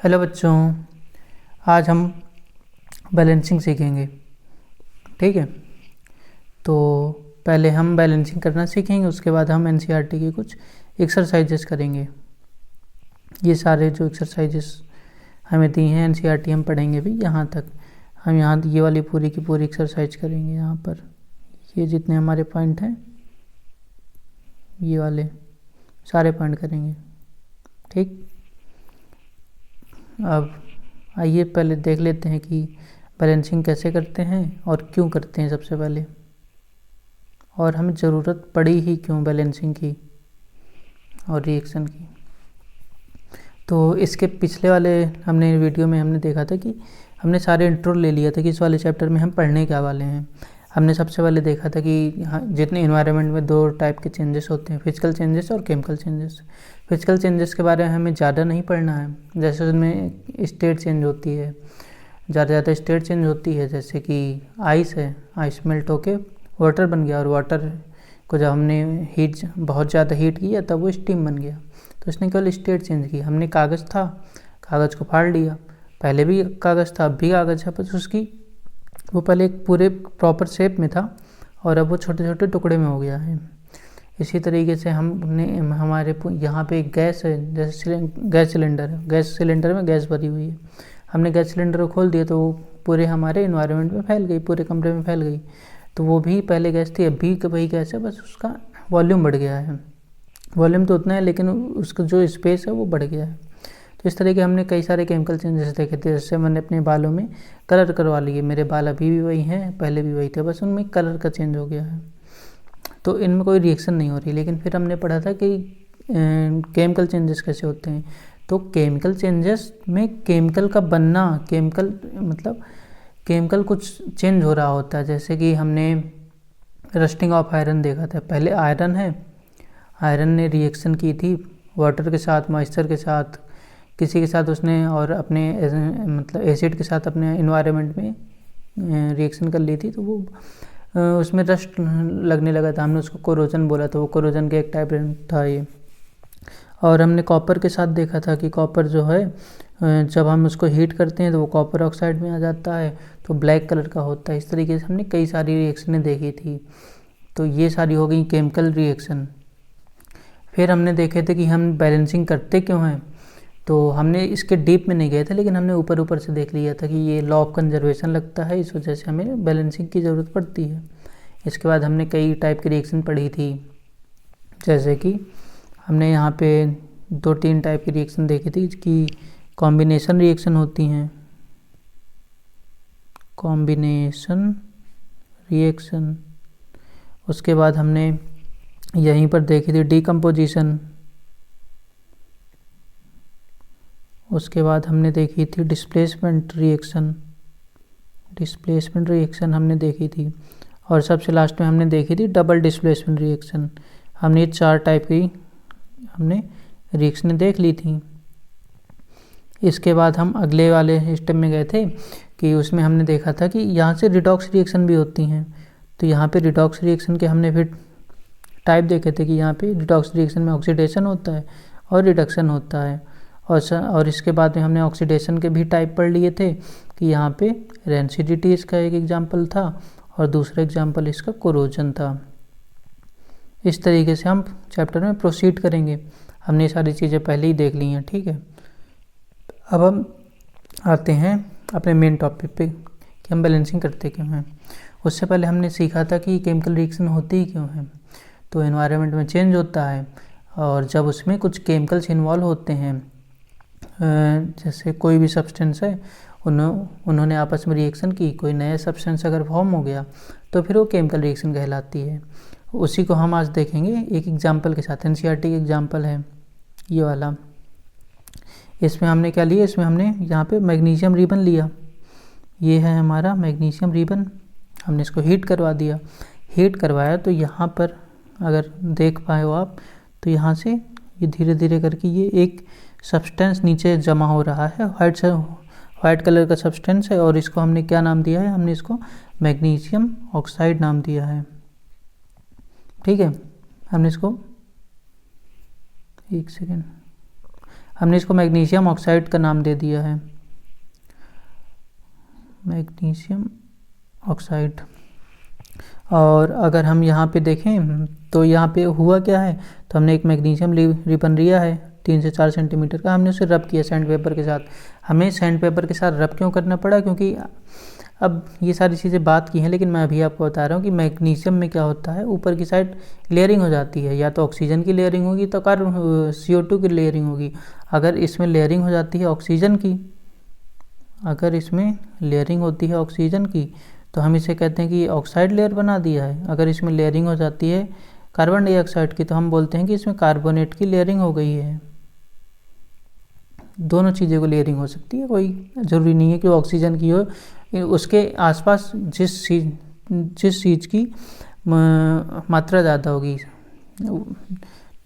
Hello बच्चों, आज हम बैलेंसिंग सीखेंगे। ठीक है, तो पहले हम बैलेंसिंग करना सीखेंगे, उसके बाद हम एनसीईआरटी की कुछ एक्सरसाइजेस करेंगे। ये सारे जो एक्सरसाइजेस हमें दी हैं एनसीईआरटी हम पढ़ेंगे भी यहाँ तक। हम यहाँ ये वाली पूरी की पूरी एक्सरसाइज करेंगे। यहाँ पर ये जितने हमारे पॉइंट हैं ये वाले सारे पॉइंट करेंगे। ठीक, अब आइए पहले देख लेते हैं कि बैलेंसिंग कैसे करते हैं और क्यों करते हैं सबसे पहले, और हमें ज़रूरत पड़ी ही क्यों बैलेंसिंग की और रिएक्शन की। तो इसके पिछले वाले हमने वीडियो में हमने देखा था कि हमने सारे इंट्रो ले लिया था कि इस वाले चैप्टर में हम पढ़ने क्या वाले हैं। हमने सबसे पहले देखा था कि जितने इन्वायरमेंट में दो टाइप के चेंजेस होते हैं, फिजिकल चेंजेस और केमिकल चेंजेस। फिजिकल चेंजेस के बारे में हमें ज़्यादा नहीं पढ़ना है, जैसे उसमें स्टेट चेंज होती है, ज़्यादा स्टेट चेंज होती है। जैसे कि आइस है, आइस मेल्ट होके वाटर बन गया, और वाटर को जब हमने हीट बहुत ज़्यादा हीट किया तब वो स्टीम बन गया। तो इसने केवल स्टेट चेंज की। हमने कागज़ था, कागज़ को फाड़ लिया, पहले भी कागज़ था अब भी कागज़ है, बस उसकी वो पहले एक पूरे प्रॉपर शेप में था और अब वो छोटे छोटे टुकड़े में हो गया है। इसी तरीके से हमने हमारे यहाँ पे एक गैस है, जैसे गैस सिलेंडर है, गैस सिलेंडर में गैस भरी हुई है। हमने गैस सिलेंडर को खोल दिया तो वो पूरे हमारे इन्वायरमेंट में फैल गई, पूरे कमरे में फैल गई। तो वो भी पहले गैस थी, अब भी वही गैस है, बस उसका वॉल्यूम बढ़ गया है। वॉल्यूम तो उतना है लेकिन उसका जो स्पेस है वो बढ़ गया है। तो इस तरह के हमने कई सारे केमिकल चेंजेस देखे थे। जैसे मैंने अपने बालों में कलर करवा लिए, मेरे बाल अभी भी वही हैं, पहले भी वही थे, बस उनमें कलर का चेंज हो गया है। तो इनमें कोई रिएक्शन नहीं हो रही। लेकिन फिर हमने पढ़ा था कि केमिकल चेंजेस कैसे होते हैं। तो केमिकल चेंजेस में केमिकल का बनना, केमिकल मतलब केमिकल कुछ चेंज हो रहा होता है। जैसे कि हमने रस्टिंग ऑफ आयरन देखा था। पहले आयरन है, आयरन ने रिएक्शन की थी वाटर के साथ, मॉइस्चर के साथ, किसी के साथ उसने, और अपने मतलब एसिड के साथ अपने इन्वायरमेंट में रिएक्शन कर ली थी। तो वो उसमें रस्ट लगने लगा था, हमने उसको कोरोजन बोला था। वो कोरोजन का एक टाइप था ये। और हमने कॉपर के साथ देखा था कि कॉपर जो है जब हम उसको हीट करते हैं तो वो कॉपर ऑक्साइड में आ जाता है, तो ब्लैक कलर का होता है। इस तरीके से हमने कई सारी रिएक्शनें देखी थी। तो ये सारी हो गई केमिकल रिएक्शन। फिर हमने देखे थे कि हम बैलेंसिंग करते क्यों हैं। तो हमने इसके डीप में नहीं गए थे, लेकिन हमने ऊपर ऊपर से देख लिया था कि ये लॉ ऑफ कंजर्वेशन लगता है, इस वजह से हमें बैलेंसिंग की ज़रूरत पड़ती है। इसके बाद हमने कई टाइप की रिएक्शन पढ़ी थी। जैसे कि हमने यहाँ पे 2-3 टाइप की रिएक्शन देखी थी कि कॉम्बिनेशन रिएक्शन होती हैं, कॉम्बिनेशन रिएक्शन। उसके बाद हमने यहीं पर देखी थी डीकम्पोजिशन। उसके बाद हमने देखी थी डिस्प्लेसमेंट रिएक्शन, डिस्प्लेसमेंट रिएक्शन हमने देखी थी। और सबसे लास्ट में हमने देखी थी डबल डिस्प्लेसमेंट रिएक्शन। हमने 4 टाइप की हमने रिएक्शनें देख ली थी। इसके बाद हम अगले वाले स्टेप में गए थे कि उसमें हमने देखा था कि यहाँ से रिडॉक्स रिएक्शन भी होती हैं। तो यहाँ पे रिडॉक्स रिएक्शन के हमने फिर टाइप देखे थे कि यहाँ पे रिडॉक्स रिएक्शन में ऑक्सीडेशन होता है और रिडक्शन होता है। और इसके बाद में हमने ऑक्सीडेशन के भी टाइप पढ़ लिए थे कि यहाँ पे रेंसिडिटी इसका एक एग्जाम्पल था और दूसरा एग्जाम्पल इसका कोरोजन था। इस तरीके से हम चैप्टर में प्रोसीड करेंगे। हमने सारी चीज़ें पहले ही देख ली हैं। ठीक है, अब हम आते हैं अपने मेन टॉपिक पे कि हम बैलेंसिंग करते क्यों हैं। उससे पहले हमने सीखा था कि केमिकल रिएक्शन होती ही क्यों है। तो एनवायरनमेंट में चेंज होता है और जब उसमें कुछ केमिकल्स इन्वॉल्व होते हैं, जैसे कोई भी सब्सटेंस है, उन्होंने आपस में रिएक्शन की, कोई नया सब्सटेंस अगर फॉर्म हो गया तो फिर वो केमिकल रिएक्शन कहलाती है। उसी को हम आज देखेंगे एक एग्जांपल के साथ। एनसीईआरटी का एग्जांपल है ये वाला। इसमें हमने क्या लिया, इसमें हमने यहाँ पे मैग्नीशियम रिबन लिया। ये है हमारा मैग्नीशियम रिबन। हमने इसको हीट करवा दिया। हीट करवाया तो यहाँ पर अगर देख पाए हो आप, तो यहाँ से ये धीरे धीरे करके ये एक सब्सटेंस नीचे जमा हो रहा है, वाइट कलर का सब्सटेंस है। और इसको हमने क्या नाम दिया है, हमने इसको मैग्नीशियम ऑक्साइड नाम दिया है। ठीक है, हमने इसको एक सेकेंड, हमने इसको मैग्नीशियम ऑक्साइड का नाम दे दिया है, मैग्नीशियम ऑक्साइड। और अगर हम यहाँ पे देखें तो यहाँ पे हुआ क्या है, तो हमने एक मैग्नीशियम रिबन लिया है 3 से 4 सेंटीमीटर का, हमने उसे रब किया सैंड पेपर के साथ। हमें सैंड पेपर के साथ रब क्यों करना पड़ा, क्योंकि अब ये सारी चीज़ें बात की हैं, लेकिन मैं अभी आपको बता रहा हूँ कि मैग्नीशियम में क्या होता है, ऊपर की साइड लेयरिंग हो जाती है, या तो ऑक्सीजन की लेयरिंग होगी तो CO2 की लेयरिंग होगी। अगर इसमें लेयरिंग हो जाती है ऑक्सीजन की, अगर इसमें लेयरिंग होती है ऑक्सीजन की, तो हम इसे कहते हैं कि ऑक्साइड लेयर बना दिया है। अगर इसमें लेयरिंग हो जाती है कार्बन डाइऑक्साइड की, तो हम बोलते हैं कि इसमें कार्बोनेट की लेयरिंग हो गई है। दोनों चीज़ों को लेयरिंग हो सकती है, कोई ज़रूरी नहीं है कि ऑक्सीजन की हो। उसके आसपास जिस चीज़ की मात्रा ज़्यादा होगी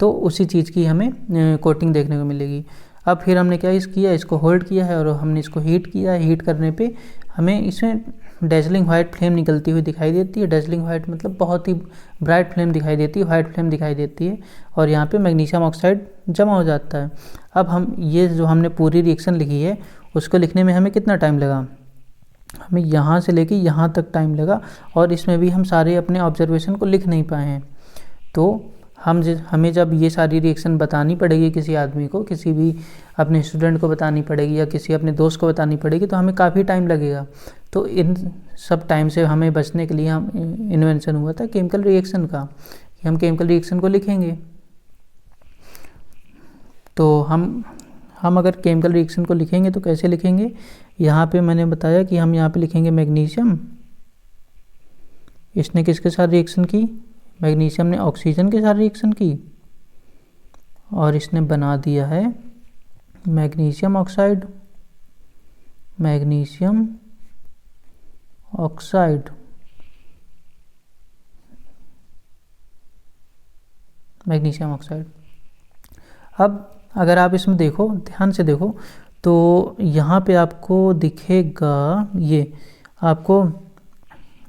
तो उसी चीज़ की हमें कोटिंग देखने को मिलेगी। अब फिर हमने क्या किया, इसको होल्ड किया है और हमने इसको हीट किया है। हीट करने पे हमें इसमें डेजलिंग वाइट फ्लेम निकलती हुई दिखाई देती है। डेजलिंग वाइट मतलब बहुत ही ब्राइट फ्लेम दिखाई देती है, वाइट फ्लेम दिखाई देती है, और यहाँ पे मैग्नीशियम ऑक्साइड जमा हो जाता है। अब हम ये जो हमने पूरी रिएक्शन लिखी है उसको लिखने में हमें कितना टाइम लगा, हमें यहाँ से लेके यहाँ तक टाइम लगा, और इसमें भी हम सारे अपने ऑब्जर्वेशन को लिख नहीं पाए हैं। तो हमें जब ये सारी रिएक्शन बतानी पड़ेगी किसी आदमी को, किसी भी अपने स्टूडेंट को बतानी पड़ेगी या किसी अपने दोस्त को बतानी पड़ेगी, तो हमें काफ़ी टाइम लगेगा। तो इन सब टाइम से हमें बचने के लिए हम इन्वेंशन हुआ था केमिकल रिएक्शन का, कि हम केमिकल रिएक्शन को लिखेंगे। तो हम अगर केमिकल रिएक्शन को लिखेंगे तो कैसे लिखेंगे, यहाँ पे मैंने बताया कि हम यहाँ पे लिखेंगे मैग्नीशियम, इसने किसके साथ रिएक्शन की, मैग्नीशियम ने ऑक्सीजन के साथ रिएक्शन की, और इसने बना दिया है magnesium oxide, magnesium oxide, magnesium oxide. अब अगर आप इसमें देखो, ध्यान से देखो, तो यहाँ पे आपको दिखेगा, ये आपको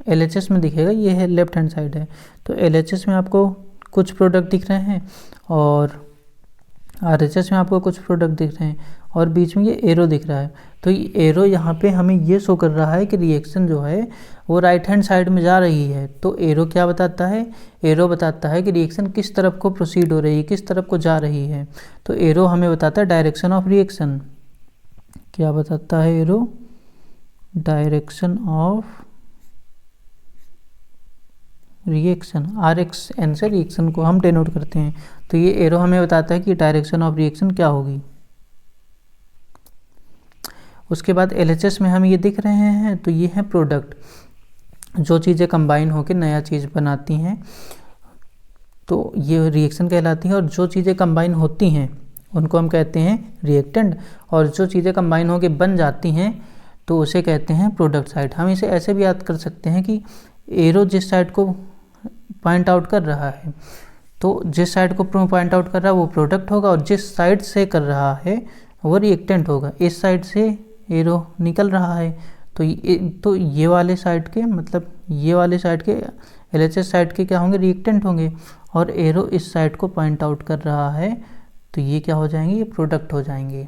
LHS में दिखेगा, ये है लेफ्ट हैंड साइड है। तो LHS में आपको कुछ प्रोडक्ट दिख रहे हैं और RHS में आपको कुछ प्रोडक्ट दिख रहे हैं, और बीच में ये एरो दिख रहा है। तो ये एरो यहाँ पे हमें ये शो कर रहा है कि रिएक्शन जो है वो राइट हैंड साइड में जा रही है। तो एरो क्या बताता है, एरो बताता है कि रिएक्शन किस तरफ को प्रोसीड हो रही है, किस तरफ को जा रही है। तो एरो हमें बताता है डायरेक्शन ऑफ रिएक्शन। क्या बताता है arrow, direction of reaction. RXN से रिएक्शन को हम डिनोट करते हैं। तो ये एरो हमें बताता है कि डायरेक्शन ऑफ रिएक्शन क्या होगी। उसके बाद LHS में हम ये दिख रहे हैं, तो ये है प्रोडक्ट, जो चीज़ें कंबाइन होकर नया चीज़ बनाती हैं, तो ये रिएक्शन कहलाती है। और जो चीज़ें कंबाइन होती हैं उनको हम कहते हैं रिएक्टेंट, और जो चीज़ें कंबाइन होकर बन जाती हैं तो उसे कहते हैं प्रोडक्ट साइड। हम इसे ऐसे भी याद कर सकते हैं कि एरो जिस साइड को पॉइंट आउट कर रहा है, तो जिस साइड को पॉइंट आउट कर रहा है वो प्रोडक्ट होगा, और जिस साइड से कर रहा है वो रिएक्टेंट होगा। इस साइड से एरो निकल रहा है तो ये वाले साइड के, मतलब ये वाले साइड के LHS साइड के क्या होंगे, रिएक्टेंट होंगे, और एरो इस साइड को पॉइंट आउट कर रहा है तो ये क्या हो जाएंगे, ये प्रोडक्ट हो जाएंगे।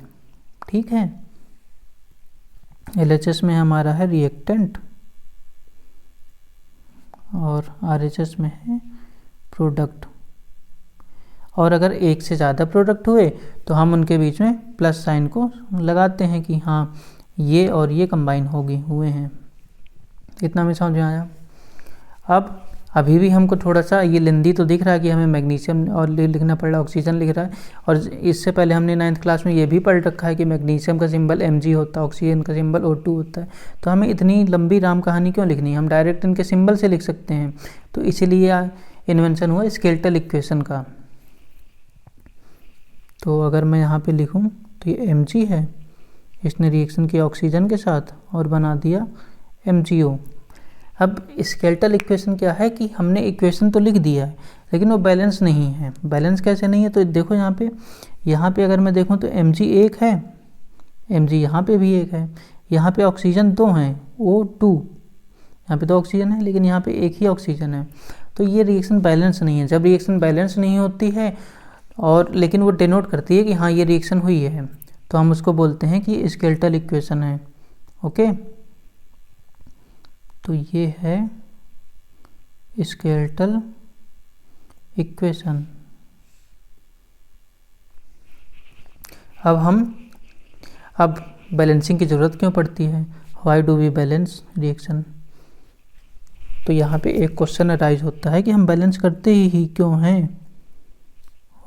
ठीक है, LHS में हमारा है रिएक्टेंट और RHS में है प्रोडक्ट। और अगर एक से ज़्यादा प्रोडक्ट हुए तो हम उनके बीच में प्लस साइन को लगाते हैं कि हाँ ये और ये कंबाइन हुए हैं। इतना में समझ में आया। अब अभी भी हमको थोड़ा सा ये लेंदी तो दिख रहा है कि हमें मैग्नीशियम और लिखना पड़ रहा है, ऑक्सीजन लिख रहा है, और इससे पहले हमने 9th क्लास में ये भी पढ़ रखा है कि मैग्नीशियम का सिंबल Mg होता है, ऑक्सीजन का सिंबल O2 होता है। तो हमें इतनी लंबी राम कहानी क्यों लिखनी है, हम डायरेक्ट इनके सिंबल से लिख सकते हैं। तो इसीलिए इन्वेंशन हुआ स्केलेटल इक्वेशन का। तो अगर मैं यहाँ पे लिखूँ तो ये Mg है, इसने रिएक्शन किया ऑक्सीजन के साथ और बना दिया MgO। अब स्केलेटल इक्वेशन क्या है कि हमने इक्वेशन तो लिख दिया है लेकिन वो बैलेंस नहीं है। बैलेंस कैसे नहीं है, तो देखो यहाँ पे अगर मैं देखूँ तो Mg 1 है, Mg यहाँ पे भी 1 है, यहाँ पे ऑक्सीजन 2 हैं, O2, यहाँ पे 2 ऑक्सीजन है लेकिन यहाँ पे 1 ही ऑक्सीजन है। तो ये रिएक्शन बैलेंस नहीं है। जब रिएक्शन बैलेंस नहीं होती है और लेकिन वो डिनोट करती है कि हाँ ये रिएक्शन हुई है, तो हम उसको बोलते हैं कि स्केलेटल इक्वेशन है। ओके, तो ये है स्केलेटल इक्वेशन। अब बैलेंसिंग की ज़रूरत क्यों पड़ती है, why do we balance reaction. तो यहाँ पे एक क्वेश्चन अराइज होता है कि हम बैलेंस करते ही क्यों हैं,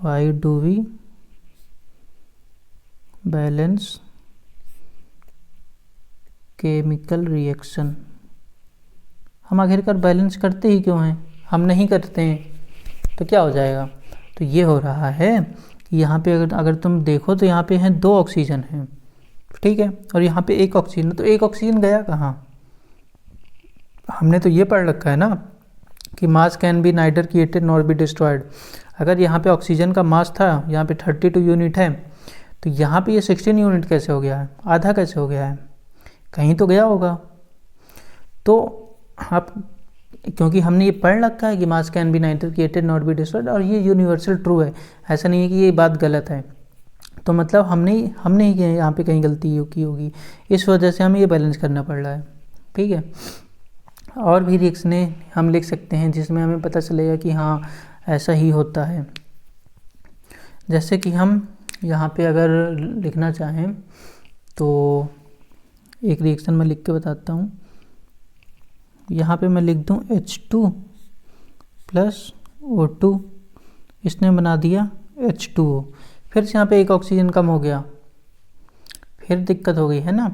why do we balance chemical reaction. हम आखिरकार बैलेंस करते ही क्यों हैं, हम नहीं करते हैं तो क्या हो जाएगा। तो ये हो रहा है कि यहाँ पे अगर तुम देखो तो यहाँ पे हैं 2 ऑक्सीजन हैं, ठीक है, और यहाँ पे 1 ऑक्सीजन, तो 1 ऑक्सीजन गया कहाँ। हमने तो ये पढ़ रखा है ना कि मास can be neither created nor be destroyed. अगर यहाँ पे ऑक्सीजन का मास था, यहाँ पे 32 यूनिट है, तो यहाँ पे ये 16 यूनिट कैसे हो गया है, आधा कैसे हो गया है, कहीं तो गया होगा। तो आप, क्योंकि हमने ये पढ़ रखा है कि मास can be neither created not be destroyed, और ये यूनिवर्सल ट्रू है, ऐसा नहीं है कि ये बात गलत है। तो मतलब हमने ही यहाँ पे कहीं गलती की होगी, इस वजह से हमें ये बैलेंस करना पड़ रहा है, ठीक है। और भी रिएक्शनें हम लिख सकते हैं जिसमें हमें पता चलेगा कि हाँ ऐसा ही होता है। जैसे कि हम यहाँ पे अगर लिखना चाहें तो एक रिएक्शन मैं लिख के बताता हूँ। यहाँ पे मैं लिख दूँ H2 प्लस O2, इसने बना दिया H2O। फिर से यहाँ पे 1 ऑक्सीजन कम हो गया, फिर दिक्कत हो गई है ना।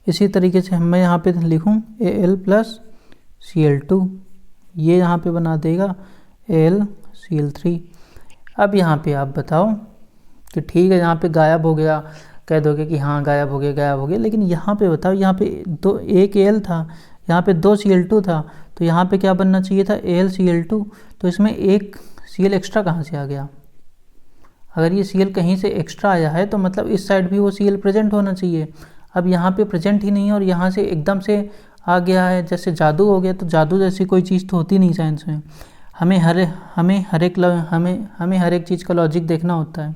इसी तरीके से मैं यहाँ पे लिखूँ Al प्लस Cl2, ये यहाँ पे बना देगा AlCl3। अब यहाँ पे आप बताओ कि ठीक है यहाँ पे गायब हो गया, कह दोगे कि हाँ गायब हो गया, लेकिन यहाँ पे बताओ, यहाँ पे 1 Al था, यहाँ पे 2 Cl2 था, तो यहाँ पे क्या बनना चाहिए था AlCl2, तो इसमें 1 Cl एक्स्ट्रा कहाँ से आ गया। अगर ये Cl कहीं से एक्स्ट्रा आया है तो मतलब इस साइड भी वो Cl प्रेजेंट होना चाहिए। अब यहाँ पे प्रेजेंट ही नहीं है और यहाँ से एकदम से आ गया है, जैसे जादू हो गया। तो जादू जैसी कोई चीज़ तो होती नहीं साइंस में। हमें हर एक चीज़ का लॉजिक देखना होता है,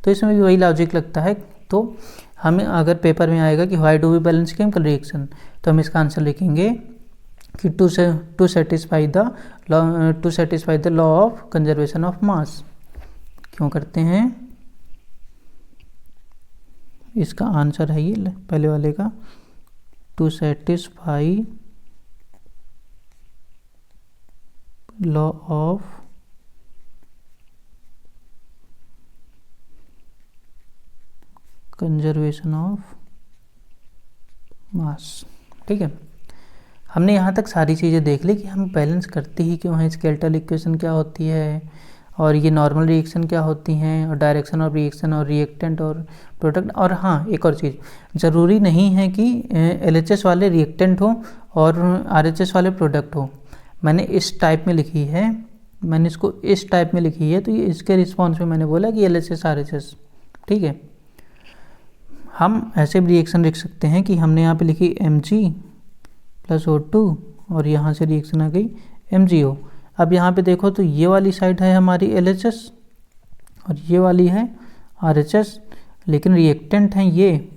तो इसमें भी वही लॉजिक लगता है। तो हमें अगर पेपर में आएगा कि why do we balance chemical reaction, तो हम इसका आंसर लिखेंगे कि to satisfy the law of conservation of mass. क्यों करते हैं, इसका आंसर है ये पहले वाले का, to satisfy law of conservation of mass. ठीक है, हमने यहाँ तक सारी चीज़ें देख ली कि हम बैलेंस करते ही क्यों हैं, स्केलेटल इक्वेशन क्या होती है, और ये नॉर्मल रिएक्शन क्या होती हैं, और डायरेक्शन ऑफ रिएक्शन, और रिएक्टेंट और प्रोडक्ट। और हाँ, एक और चीज़, ज़रूरी नहीं है कि LHS वाले रिएक्टेंट हो और RHS वाले प्रोडक्ट हो। मैंने इस टाइप में लिखी है, मैंने इसको इस टाइप में लिखी है, तो ये इसके रिस्पॉन्स में मैंने बोला कि LHS RHS। ठीक है, हम ऐसे भी रिएक्शन लिख सकते हैं कि हमने यहाँ पे लिखी Mg प्लस O2 और यहाँ से रिएक्शन आ गई MgO। अब यहाँ पे देखो तो ये वाली साइड है हमारी LHS और ये वाली है RHS, लेकिन रिएक्टेंट हैं ये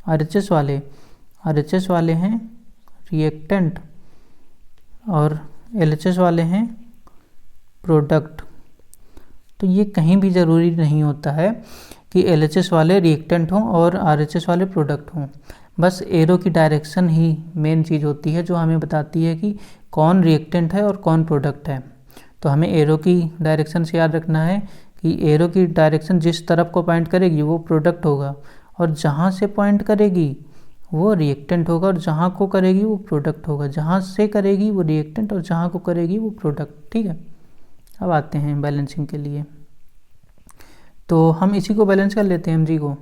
RHS वाले हैं रिएक्टेंट, और LHS वाले हैं प्रोडक्ट। तो ये कहीं भी ज़रूरी नहीं होता है कि LHS वाले रिएक्टेंट हों और RHS वाले प्रोडक्ट हों। बस एरो की डायरेक्शन ही मेन चीज़ होती है जो हमें बताती है कि कौन रिएक्टेंट है और कौन प्रोडक्ट है। तो हमें एरो की डायरेक्शन से याद रखना है कि एरो की डायरेक्शन जिस तरफ को पॉइंट करेगी वो प्रोडक्ट होगा, और जहाँ से पॉइंट करेगी वो रिएक्टेंट होगा, और जहाँ को करेगी वो प्रोडक्ट होगा। जहाँ से करेगी वो रिएक्टेंट और जहाँ को करेगी वो प्रोडक्ट। ठीक है, अब आते हैं बैलेंसिंग के लिए। तो हम इसी को बैलेंस कर लेते हैं Mg को।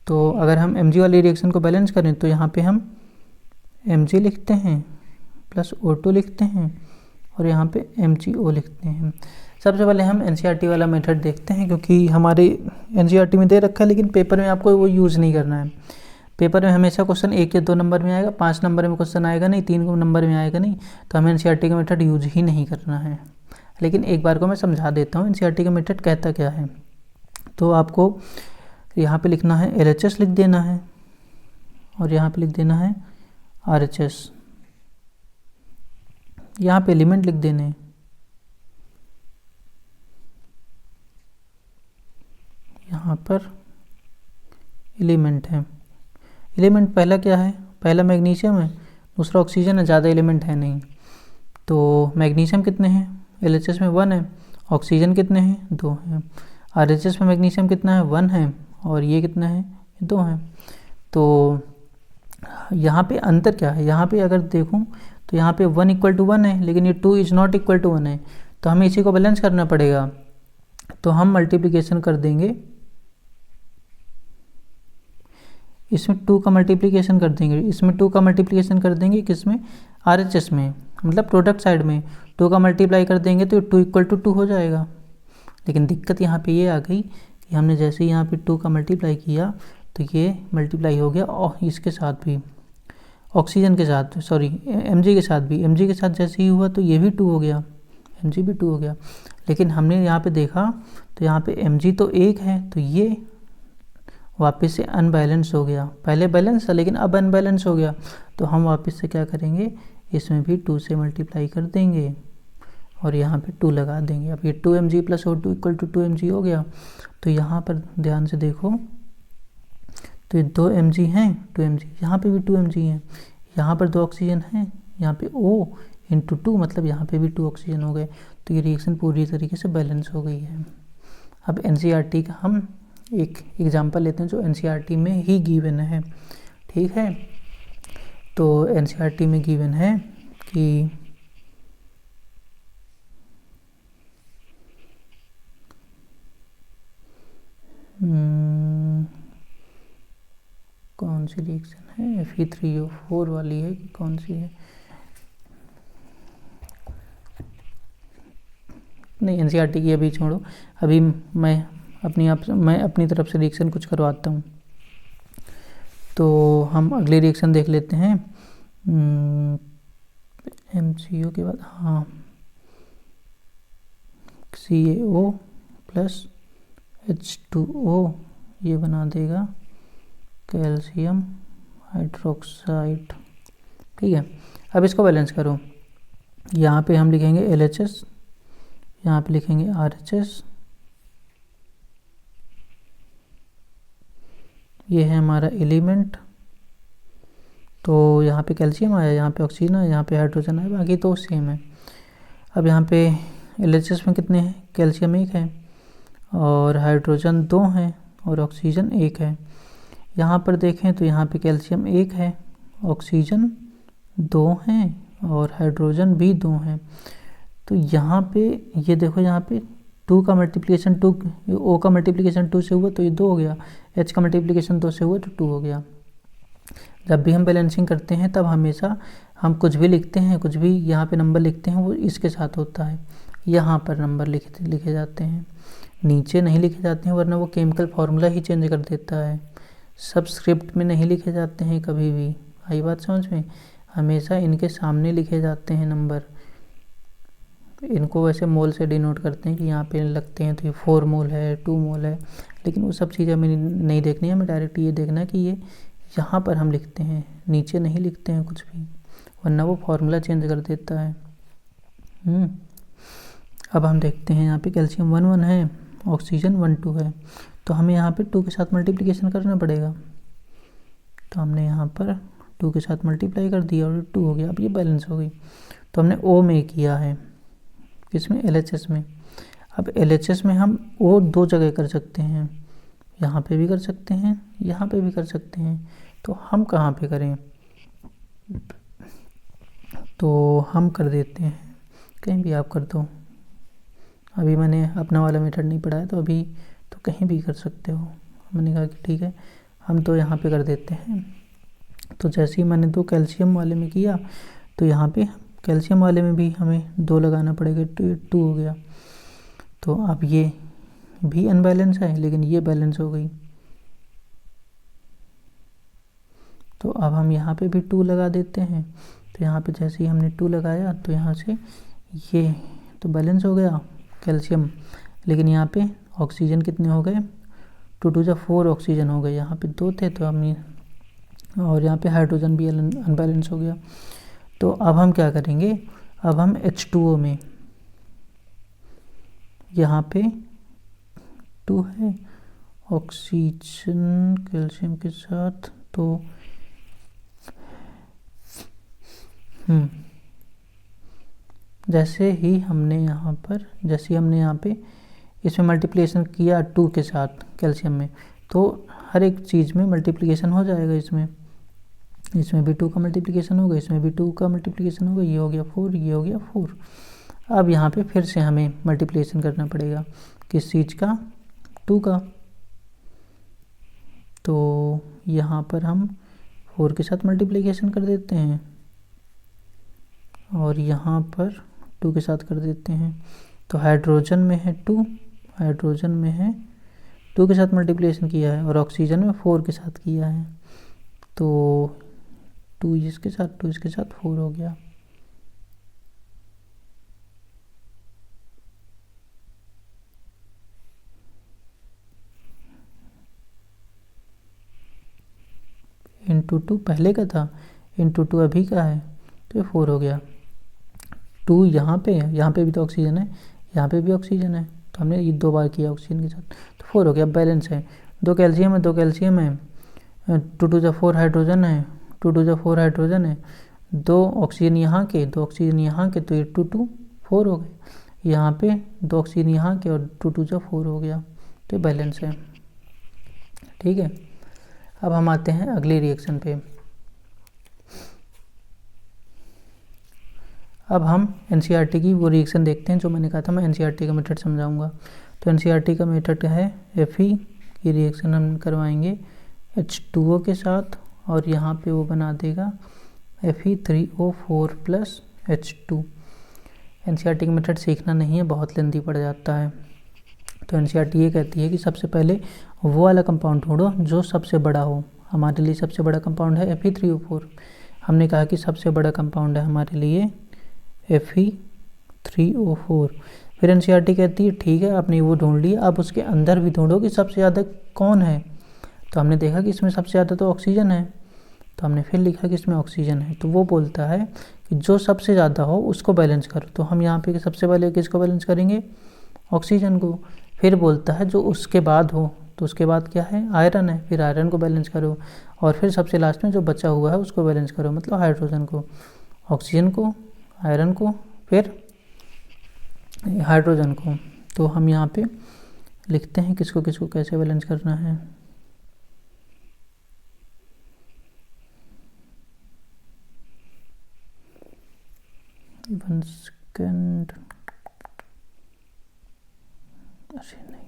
तो अगर हम Mg वाली रिएक्शन को बैलेंस करें तो यहाँ पे हम Mg लिखते हैं प्लस O2 लिखते हैं और यहाँ पे MgO लिखते हैं। सबसे पहले हम NCERT वाला मेथड देखते हैं, क्योंकि हमारे NCERT में दे रखा है, लेकिन पेपर में आपको वो यूज़ नहीं करना है। पेपर में हमेशा क्वेश्चन 1 या 2 नंबर में आएगा, 5 नंबर में क्वेश्चन आएगा नहीं, 3 नंबर में आएगा नहीं, तो हमें NCERT का मेथड यूज ही नहीं करना है। लेकिन एक बार को मैं समझा देता हूँ एनसीईआरटी का मेथड कहता क्या है। तो आपको यहाँ पे लिखना है LHS लिख देना है और यहाँ पे लिख देना है RHS, यहाँ पे एलिमेंट लिख देने, यहाँ पर एलिमेंट है। एलिमेंट पहला क्या है, पहला मैग्नीशियम है, दूसरा ऑक्सीजन है, ज़्यादा एलिमेंट है नहीं। तो मैग्नीशियम कितने हैं, LHS में 1 है, ऑक्सीजन कितने हैं, 2 हैं। RHS में मैग्नीशियम कितना है, 1 है, और ये कितना है, 2 है। तो यहाँ पे अंतर क्या है, यहाँ पे अगर देखूँ तो यहाँ पे 1 = 1 है, लेकिन ये 2 इज़ नॉट इक्वल टू 1 है। तो हमें इसी को बैलेंस करना पड़ेगा। तो हम मल्टीप्लिकेशन कर देंगे, इसमें 2 का मल्टीप्लिकेशन कर देंगे, इसमें 2 का मल्टीप्लिकेशन कर देंगे, किसमें, RHS में, मतलब प्रोडक्ट साइड में 2 का मल्टीप्लाई कर देंगे तो 2 = 2 हो जाएगा। लेकिन दिक्कत यहाँ पे ये आ गई कि हमने जैसे ही यहाँ पे 2 का मल्टीप्लाई किया तो ये मल्टीप्लाई हो गया और इसके साथ भी, ऑक्सीजन के साथ, सॉरी Mg के साथ भी, Mg के साथ जैसे ही हुआ तो ये भी 2 हो गया, Mg भी 2 हो गया। लेकिन हमने यहाँ पे देखा तो यहाँ पे Mg तो 1 है, तो ये वापस से अनबैलेंस हो गया। पहले बैलेंस था लेकिन अब अनबैलेंस हो गया। तो हम वापस से क्या करेंगे, इसमें भी 2 से मल्टीप्लाई कर देंगे और यहाँ पे 2 लगा देंगे। अब ये 2Mg + O2 = 2Mg हो गया। तो यहाँ पर ध्यान से देखो तो ये 2 Mg हैं, 2 Mg, यहाँ पे भी 2 Mg हैं, यहाँ पर 2 ऑक्सीजन हैं, यहाँ पे O × 2 मतलब यहाँ पे भी 2 ऑक्सीजन हो गए। तो ये रिएक्शन पूरी तरीके से बैलेंस हो गई है। अब एनसीईआरटी का हम एक एग्जांपल लेते हैं जो एनसीईआरटी में ही गिवन है, ठीक है। तो एनसीईआरटी में गिवन है कि कौन सी रिएक्शन है, Fe3O4 वाली है कि कौन सी है, नहीं एनसीईआरटी की अभी छोड़ो, अभी मैं अपनी तरफ से रिएक्शन कुछ करवाता हूँ। तो हम अगले रिएक्शन देख लेते हैं। MCO के बाद हाँ CaO + H2O ये बना देगा कैल्शियम हाइड्रोक्साइड, ठीक है। अब इसको बैलेंस करो, यहाँ पे हम लिखेंगे LHS, यहाँ पे लिखेंगे RHS, ये है हमारा एलिमेंट। तो यहाँ पे कैल्शियम आया, यहाँ पे ऑक्सीजन आया, यहाँ पे हाइड्रोजन आया, बाकी तो सेम है। अब यहाँ पे LHS में कितने हैं, कैल्शियम 1 है और हाइड्रोजन 2 हैं और ऑक्सीजन 1 है। यहाँ पर देखें तो यहाँ पे कैल्शियम 1 है, ऑक्सीजन 2 हैं और हाइड्रोजन भी 2 हैं। तो यहाँ पे ये देखो, यहाँ पे 2 का मल्टीप्लिकेशन 2, O का मल्टीप्लिकेशन 2 से हुआ तो ये 2 हो गया, H का मल्टीप्लिकेशन 2 से हुआ तो 2 हो गया। जब भी हम बैलेंसिंग करते हैं तब हमेशा हम कुछ भी लिखते हैं, कुछ भी यहाँ पे नंबर लिखते हैं वो इसके साथ होता है, यहाँ पर नंबर लिखे जाते हैं, नीचे नहीं लिखे जाते हैं, वरना वो केमिकल फार्मूला ही चेंज कर देता है। सबस्क्रिप्ट में नहीं लिखे जाते हैं कभी भी, आई बात समझ में, हमेशा इनके सामने लिखे जाते हैं नंबर। इनको वैसे मोल से डिनोट करते हैं कि यहाँ पे लगते हैं तो ये 4 मोल है, 2 मोल है, लेकिन वो सब चीज़ें हमें नहीं देखनी है, हमें डायरेक्ट ये देखना है कि ये यहाँ पर हम लिखते हैं, नीचे नहीं लिखते हैं कुछ भी, वरना वो फार्मूला चेंज कर देता है। अब हम देखते हैं यहाँ पे कैल्शियम 1 1 है, ऑक्सीजन 1 2 है, तो हमें यहाँ पे 2 के साथ मल्टीप्लिकेशन करना पड़ेगा। तो हमने यहाँ पर 2 के साथ मल्टीप्लाई कर दिया और 2 हो गया। अब ये बैलेंस हो गई। तो हमने O में किया है, किसमें, LHS में। अब LHS में हम O 2 जगह कर सकते हैं, यहाँ पे भी कर सकते हैं, यहाँ पे भी कर सकते हैं। तो हम कहाँ पे करें, तो हम कर देते हैं, कहीं भी आप कर दो, अभी मैंने अपना वाला मेथड नहीं पढ़ाया तो अभी तो कहीं भी कर सकते हो। मैंने कहा कि ठीक है हम तो यहाँ पे कर देते हैं। तो जैसे ही मैंने 2 कैल्शियम वाले में किया तो यहाँ पे कैल्शियम वाले में भी हमें 2 लगाना पड़ेगा, 2 हो गया। तो अब ये भी अनबैलेंस है लेकिन ये बैलेंस हो गई। तो अब हम यहाँ पे भी 2 लगा देते हैं। तो यहाँ पे जैसे ही हमने 2 लगाया तो यहाँ से ये तो बैलेंस हो गया कैल्शियम। लेकिन यहाँ पे ऑक्सीजन कितने हो गए, 2 2 जा 4 ऑक्सीजन हो गए, यहाँ पे 2 थे तो हम, और यहाँ पे हाइड्रोजन भी अनबैलेंस हो गया। तो अब हम क्या करेंगे, अब हम H2O में, यहाँ पे 2 है ऑक्सीजन कैल्शियम के साथ, तो जैसे ही हमने यहाँ पे इसमें मल्टीप्लिकेशन किया 2 के साथ कैल्शियम में, तो हर एक चीज़ में मल्टीप्लिकेशन हो जाएगा। इसमें भी 2 का मल्टीप्लिकेशन होगा, इसमें भी 2 का मल्टीप्लिकेशन होगा, ये हो गया 4, ये हो गया 4। अब यहाँ पे फिर से हमें मल्टीप्लिकेशन करना पड़ेगा, किस चीज़ का, 2 का। तो यहाँ पर हम 4 के साथ मल्टीप्लिकेशन कर देते हैं और यहाँ पर 2 के साथ कर देते हैं। तो हाइड्रोजन में है 2, हाइड्रोजन में है 2 के साथ मल्टीप्लिकेशन किया है, और ऑक्सीजन में 4 के साथ किया है। तो 2 इसके साथ 2 इसके साथ 4 हो गया। इंटू 2 पहले का था, इंटू 2 अभी का है, तो ये 4 हो गया। 2 यहाँ पे है, यहाँ पे भी तो ऑक्सीजन है, यहाँ पे भी ऑक्सीजन है, तो हमने ये 2 बार किया ऑक्सीजन के साथ, तो 4 हो गया। बैलेंस है, 2 कैल्शियम है, 2 कैल्शियम है, 2 2 जा 4 हाइड्रोजन है, 2 2 जा 4 हाइड्रोजन है, 2 ऑक्सीजन यहाँ के, 2 ऑक्सीजन यहाँ के, तो ये 2 2 4 हो गए। यहाँ पे 2 ऑक्सीजन यहाँ के और 2 2 जा 4 हो गया, तो बैलेंस है। ठीक है, अब हम आते हैं अगली रिएक्शन पे। अब हम एनसीईआरटी की वो रिएक्शन देखते हैं जो मैंने कहा था मैं एनसीईआरटी का मेथड समझाऊंगा। तो एनसीईआरटी का मेथड है Fe की रिएक्शन हम करवाएंगे H2O के साथ, और यहाँ पे वो बना देगा Fe3O4 प्लस H2। एनसीईआरटी का मेथड सीखना नहीं है, बहुत लेंदी पड़ जाता है। तो एनसीईआरटी ये कहती है कि सबसे पहले वो वाला कंपाउंड ढूंढो जो सबसे बड़ा हो। हमारे लिए सबसे बड़ा कंपाउंड है Fe3O4। हमने कहा कि सबसे बड़ा कंपाउंड है हमारे लिए Fe3O4। फिर एनसीईआरटी कहती है ठीक है आपने वो ढूंढ लिया, अब उसके अंदर भी ढूंढो कि सबसे ज़्यादा कौन है। तो हमने देखा कि इसमें सबसे ज़्यादा तो ऑक्सीजन है, तो हमने फिर लिखा कि इसमें ऑक्सीजन है। तो वो बोलता है कि जो सबसे ज़्यादा हो उसको बैलेंस करो। तो हम यहाँ पे सबसे पहले किसको बैलेंस करेंगे, ऑक्सीजन को। फिर बोलता है जो उसके बाद हो, तो उसके बाद क्या है, आयरन है, फिर आयरन को बैलेंस करो। और फिर सबसे लास्ट में जो बचा हुआ है उसको बैलेंस करो, मतलब हाइड्रोजन को, ऑक्सीजन को, आयरन को, फिर हाइड्रोजन को। तो हम यहाँ पे लिखते हैं किसको किसको कैसे बैलेंस करना है। वन सेकेंड, ऐसे नहीं,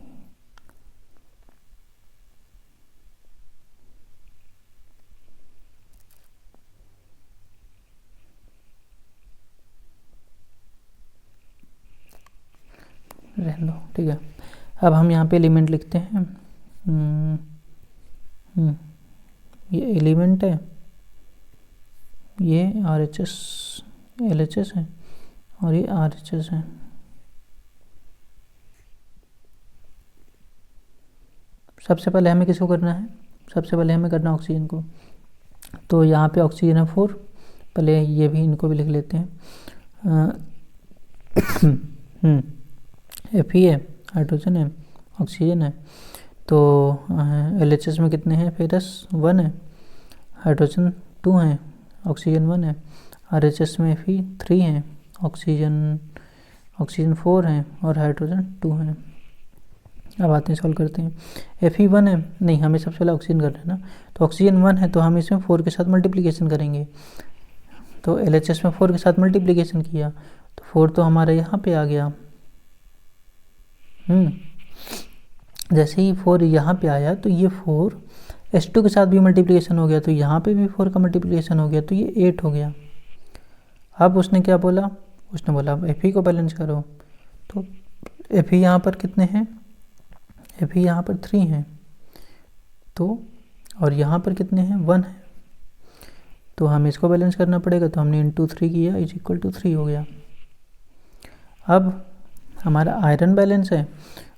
रहने दो, ठीक है। अब हम यहाँ पे एलिमेंट लिखते हैं। ये एलिमेंट है, ये RHS LHS है और ये RHS है। सबसे पहले हमें किसको करना है, सबसे पहले हमें करना ऑक्सीजन को। तो यहाँ पे ऑक्सीजन है 4, पहले ये भी इनको भी लिख लेते हैं। Fe है, हाइड्रोजन है, ऑक्सीजन है। तो LHS में कितने हैं, फेरस 1 है, हाइड्रोजन 2 है, ऑक्सीजन 1 है। RHS में Fe 3 है, ऑक्सीजन 4 है और हाइड्रोजन 2 है। अब आते हैं सॉल्व करते हैं। Fe 1 है, नहीं हमें सबसे पहले ऑक्सीजन करना है ना, तो ऑक्सीजन 1 है तो हम इसमें 4 के साथ मल्टीप्लिकेशन करेंगे। तो LHS में 4 के साथ मल्टीप्लिकेशन किया तो 4 तो हमारा यहाँ पे आ गया। जैसे ही 4 यहाँ पे आया तो ये 4 H2 के साथ भी मल्टीप्लिकेशन हो गया, तो यहाँ पे भी 4 का मल्टीप्लिकेशन हो गया, तो ये 8 हो गया। अब उसने क्या बोला, उसने बोला अब Fe को बैलेंस करो। तो Fe यहाँ पर कितने हैं, Fe यहाँ पर 3 हैं, तो और यहाँ पर कितने हैं, 1 है, तो हमें इसको बैलेंस करना पड़ेगा। तो हमने इंटू 3 किया, इज इक्वल टू 3 हो गया। अब हमारा आयरन बैलेंस है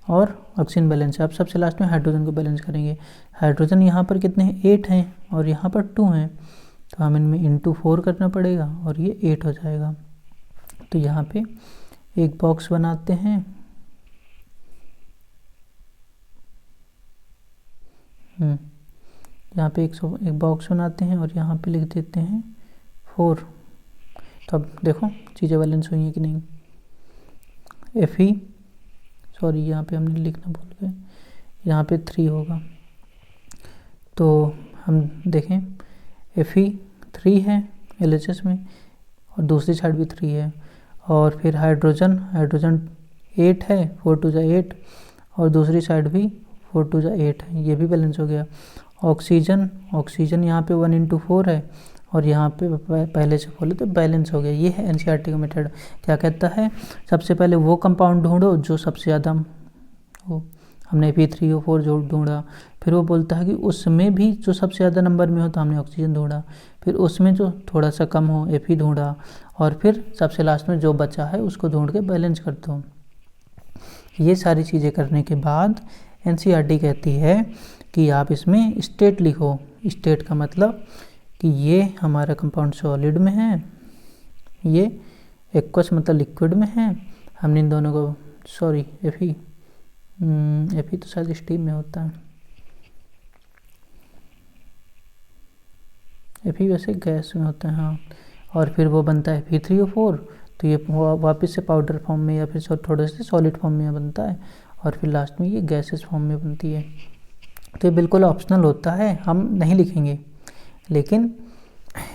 और ऑक्सीजन बैलेंस है। अब सबसे लास्ट में हाइड्रोजन को बैलेंस करेंगे। हाइड्रोजन यहाँ पर कितने हैं, 8 हैं और यहाँ पर 2 हैं, तो हम इनमें इंटू 4 करना पड़ेगा और ये 8 हो जाएगा। तो यहाँ पे एक बॉक्स बनाते हैं, यहाँ पे एक बॉक्स बनाते हैं और यहाँ पे लिख देते हैं 4। तो अब देखो चीज़ें बैलेंस हुई हैं कि नहीं। Fe, सॉरी यहाँ पे हमने लिखना भूल गए, यहाँ पे 3 होगा। तो हम देखें Fe 3 है LHS में और दूसरी साइड भी 3 है। और फिर हाइड्रोजन 8 है, 4 2 जा 8 और दूसरी साइड भी 4 2 जा 8 है, ये भी बैलेंस हो गया। ऑक्सीजन यहाँ पे 1 इंटू 4 है और यहाँ पे पहले से खोले तो बैलेंस हो गया। ये है एनसीईआरटी का मेथड। क्या कहता है, सबसे पहले वो कंपाउंड ढूंढो जो सबसे ज़्यादा हो। हमने Fe3O4 जो ढूंढा, फिर वो बोलता है कि उसमें भी जो सबसे ज़्यादा नंबर में हो तो हमने ऑक्सीजन ढूंढा, फिर उसमें जो थोड़ा सा कम हो Fe ढूंढा और फिर सबसे लास्ट में जो बचा है उसको ढूंढ के बैलेंस कर दो। ये सारी चीज़ें करने के बाद एनसीईआरटी कहती है कि आप इसमें स्टेट लिखो। स्टेट का मतलब कि ये हमारा कंपाउंड सॉलिड में है, ये एक्वस मतलब लिक्विड में है। हमने इन दोनों को, सॉरी Fe तो शायद स्टीम में होता है, Fe वैसे गैस में होता है हाँ। और फिर वो बनता है Fe3O4, तो ये वापस से पाउडर फॉर्म में या फिर थोड़े से सॉलिड फॉर्म में बनता है और फिर लास्ट में ये गैसेस फॉर्म में बनती है। तो ये बिल्कुल ऑप्शनल होता है, हम नहीं लिखेंगे, लेकिन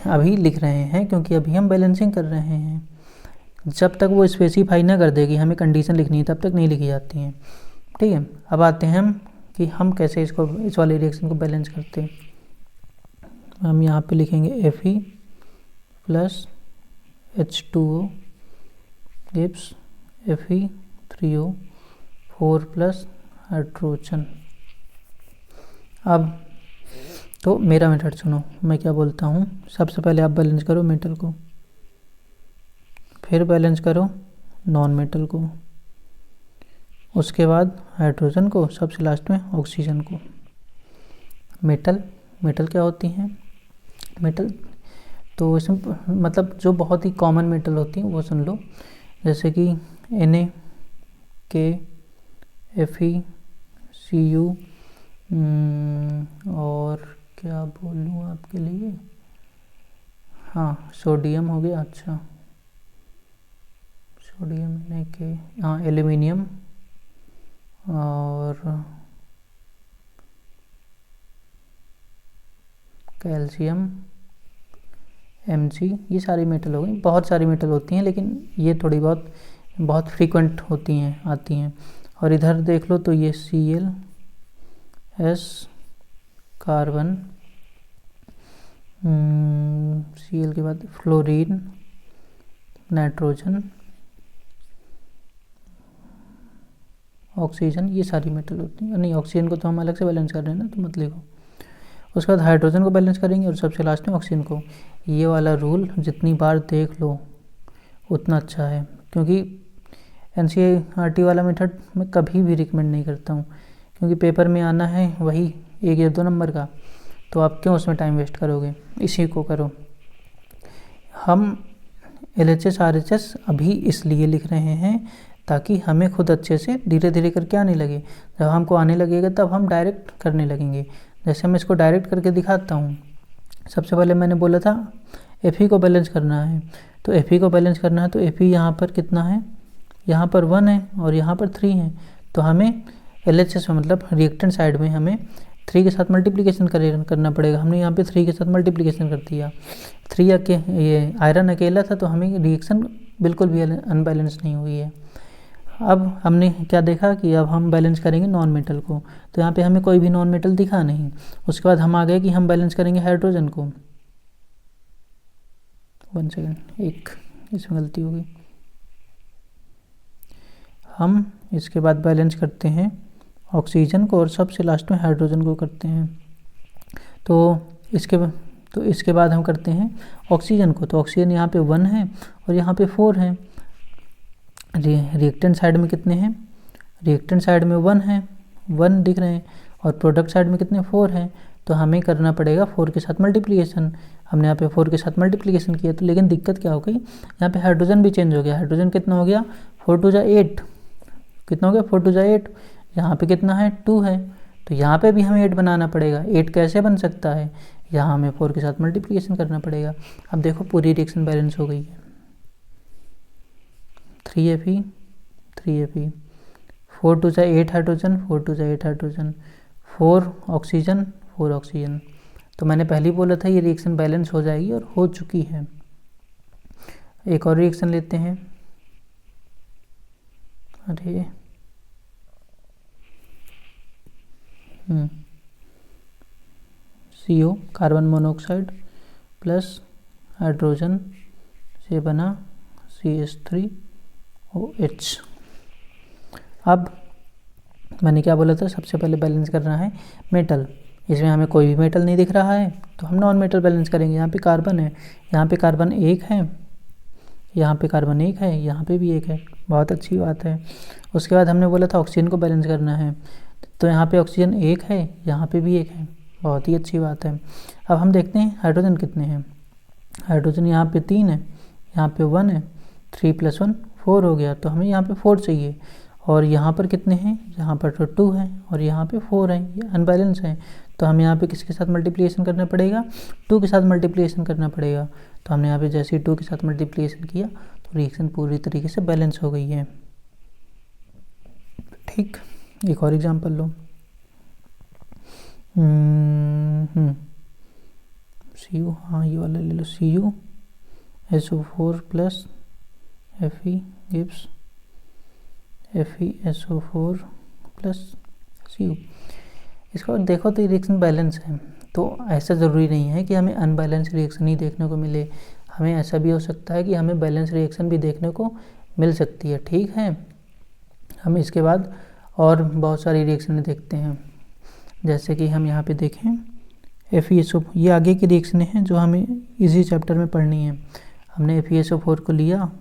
अभी लिख रहे हैं क्योंकि अभी हम बैलेंसिंग कर रहे हैं। जब तक वो स्पेसिफाई ना कर देगी हमें कंडीशन लिखनी है तब तक नहीं लिखी जाती हैं, ठीक है। अब आते हैं हम कि हम कैसे इस वाले रिएक्शन को बैलेंस करते हैं। हम यहाँ पे लिखेंगे Fe plus H2O gives Fe3O4 plus hydrogen. अब तो मेरा मेथड सुनो, मैं क्या बोलता हूँ। सबसे पहले आप बैलेंस करो मेटल को, फिर बैलेंस करो नॉन मेटल को, उसके बाद हाइड्रोजन को, सबसे लास्ट में ऑक्सीजन को। मेटल क्या होती हैं, मेटल तो इसमें मतलब जो बहुत ही कॉमन मेटल होती हैं वो सुन लो, जैसे कि Na, K, Fe, Cu और क्या बोलूँ आपके लिए, हाँ सोडियम हो गया, अच्छा सोडियम ने के, हाँ एल्यूमिनियम और कैल्शियम, Mg, ये सारी मेटल हो गई। बहुत सारी मेटल होती हैं लेकिन ये थोड़ी बहुत फ्रीक्वेंट होती हैं, आती हैं। और इधर देख लो तो ये Cl, S, कार्बन, Cl के बाद फ्लोरीन, नाइट्रोजन, ऑक्सीजन, ये सारी मेटल होती हैं। नहीं, ऑक्सीजन को तो हम अलग से बैलेंस कर रहे हैं ना, तो मत लिखो। उसके बाद हाइड्रोजन को बैलेंस करेंगे और सबसे लास्ट में ऑक्सीजन को। ये वाला रूल जितनी बार देख लो उतना अच्छा है, क्योंकि एनसीईआरटी वाला मेथड मैं कभी भी रिकमेंड नहीं करता हूँ, क्योंकि पेपर में आना है वही 1 या 2 नंबर का, तो आप क्यों उसमें टाइम वेस्ट करोगे, इसी को करो। हम LHS RHS अभी इसलिए लिख रहे हैं ताकि हमें खुद अच्छे से धीरे धीरे करके आने लगे। जब हमको आने लगेगा तब हम डायरेक्ट करने लगेंगे। जैसे मैं इसको डायरेक्ट करके दिखाता हूँ। सबसे पहले मैंने बोला था Fe को बैलेंस करना है, तो Fe को बैलेंस करना है तो Fe यहाँ पर कितना है, यहाँ पर 1 है और यहाँ पर 3 है, तो हमें LHS में मतलब रिएक्टेंट साइड में हमें 3 के साथ मल्टीप्लिकेशन करना पड़ेगा। हमने यहाँ पे 3 के साथ मल्टीप्लिकेशन कर दिया। 3 ये आयरन अकेला था तो हमें रिएक्शन बिल्कुल भी अनबैलेंस नहीं हुई है। अब हमने क्या देखा कि अब हम बैलेंस करेंगे नॉन मेटल को, तो यहाँ पे हमें कोई भी नॉन मेटल दिखा नहीं। उसके बाद हम आ गए कि हम बैलेंस करेंगे हाइड्रोजन को। 1 सेकेंड, एक इसमें गलती हो गई। हम इसके बाद बैलेंस करते हैं ऑक्सीजन को और सबसे लास्ट में हाइड्रोजन को करते हैं। तो इसके बाद हम करते हैं ऑक्सीजन को। तो ऑक्सीजन यहाँ पे 1 है और यहाँ पे 4 है, रिएक्टेंट साइड में कितने हैं, रिएक्टेंट साइड में 1 है, 1 दिख रहे हैं, और प्रोडक्ट साइड में कितने 4 हैं, तो हमें करना पड़ेगा 4 के साथ मल्टीप्लिकेशन। हमने यहाँ पे 4 के साथ मल्टीप्लिकेशन किया, तो लेकिन दिक्कत क्या हो गई, यहाँ पे हाइड्रोजन भी चेंज हो गया। हाइड्रोजन कितना हो गया, 4 2 जा 8, कितना हो गया 4 2 जा 8, यहाँ पे कितना है 2 है, तो यहाँ पे भी हमें 8 बनाना पड़ेगा। 8 कैसे बन सकता है, यहाँ हमें 4 के साथ मल्टीप्लिकेशन करना पड़ेगा। अब देखो पूरी रिएक्शन बैलेंस हो गई है, 3Fe 3Fe, 4 2 जा 8 हाइड्रोजन, 4 2 जा 8 हाइड्रोजन, 4 ऑक्सीजन 4 ऑक्सीजन। तो मैंने पहले ही बोला था ये रिएक्शन बैलेंस हो जाएगी, और हो चुकी है। एक और रिएक्शन लेते हैं, अरे CO carbon monoxide plus hydrogen से बना CH3OH। अब मैंने क्या बोला था, सबसे पहले बैलेंस करना है मेटल। इसमें हमें कोई भी मेटल नहीं दिख रहा है, तो हम नॉन मेटल बैलेंस करेंगे। यहाँ पे कार्बन है, यहाँ पे कार्बन 1 है, यहाँ पे कार्बन 1 है, यहाँ पे भी 1 है, बहुत अच्छी बात है। उसके बाद हमने बोला था ऑक्सीजन को बैलेंस करना है, तो यहाँ पे ऑक्सीजन 1 है, यहाँ पे भी 1 है, बहुत ही अच्छी बात है। अब हम देखते हैं हाइड्रोजन कितने हैं। हाइड्रोजन यहाँ पे 3 है, यहाँ पे 1 है, 3 + 1 4 हो गया, तो हमें यहाँ पे 4 चाहिए। और यहाँ पर कितने हैं, यहाँ पर तो 2 है, और यहाँ पे 4 है, ये अनबैलेंस है। तो हमें यहाँ पे किसके साथ मल्टीप्लिकेशन करना पड़ेगा, 2 के साथ मल्टीप्लिकेशन करना पड़ेगा। तो हमने यहाँ पे जैसे ही 2 के साथ मल्टीप्लिकेशन किया, तो रिएक्शन पूरी तरीके से बैलेंस हो गई है। ठीक, एक और एग्जांपल लो। Cu, हाँ ये वाला ले लो, CuSO4 plus Fe gives FeSO4 plus Cu। इसको देखो तो रिएक्शन बैलेंस है, तो ऐसा ज़रूरी नहीं है कि हमें अनबैलेंस रिएक्शन ही देखने को मिले, हमें ऐसा भी हो सकता है कि हमें बैलेंस रिएक्शन भी देखने को मिल सकती है। ठीक है, हम इसके बाद और बहुत सारी रिएक्शन देखते हैं, जैसे कि हम यहाँ पे देखें FeSO, ये आगे की रिएक्शन हैं जो हमें इसी चैप्टर में पढ़नी है। हमने FeSO4 को लिया,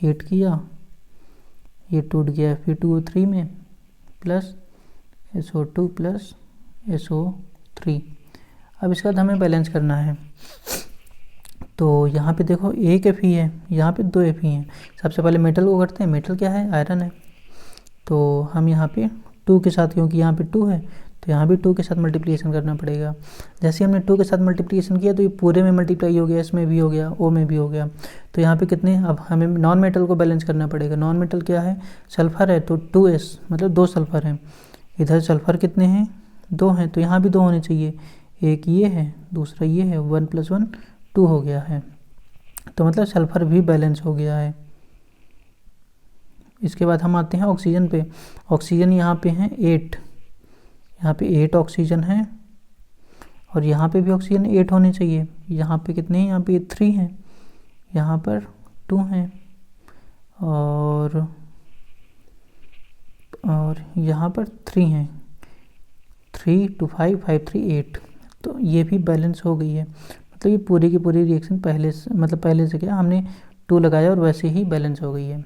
हीट किया, ये टूट गया Fe2O3 में, प्लस SO2 प्लस SO3। अब इसके बाद हमें बैलेंस करना है, तो यहाँ पे देखो 1 Fe है, यहाँ पे 2 Fe हैं। सबसे पहले मेटल को करते हैं, मेटल क्या है, आयरन है, तो हम यहाँ पे 2 के साथ, क्योंकि यहाँ पे 2 है तो यहाँ भी 2 के साथ मल्टीप्लिकेशन करना पड़ेगा। जैसे हमने 2 के साथ मल्टीप्लिकेशन किया तो ये पूरे में मल्टीप्लाई हो गया, इसमें भी हो गया, O में भी हो गया। तो यहाँ पे कितने, अब हमें नॉन मेटल को बैलेंस करना पड़ेगा। नॉन मेटल क्या है, सल्फर है, तो 2S मतलब 2 सल्फर हैं। इधर सल्फर कितने हैं, 2 हैं, तो यहाँ भी 2 होने चाहिए। एक ये है, दूसरा ये है, 1 + 1 2 हो गया है, तो मतलब सल्फर भी बैलेंस हो गया है। इसके बाद हम आते हैं ऑक्सीजन पे। ऑक्सीजन यहाँ पे हैं 8, यहाँ पे 8 ऑक्सीजन है, और यहाँ पे भी ऑक्सीजन 8 होने चाहिए। यहाँ पे कितने हैं, यहाँ पे 3 हैं, यहाँ पर 2 हैं, और यहाँ पर 3 हैं, 3 2 5 5 3 8, तो ये भी बैलेंस हो गई है। मतलब ये पूरी की पूरी रिएक्शन पहले से क्या हमने 2 लगाया और वैसे ही बैलेंस हो गई है।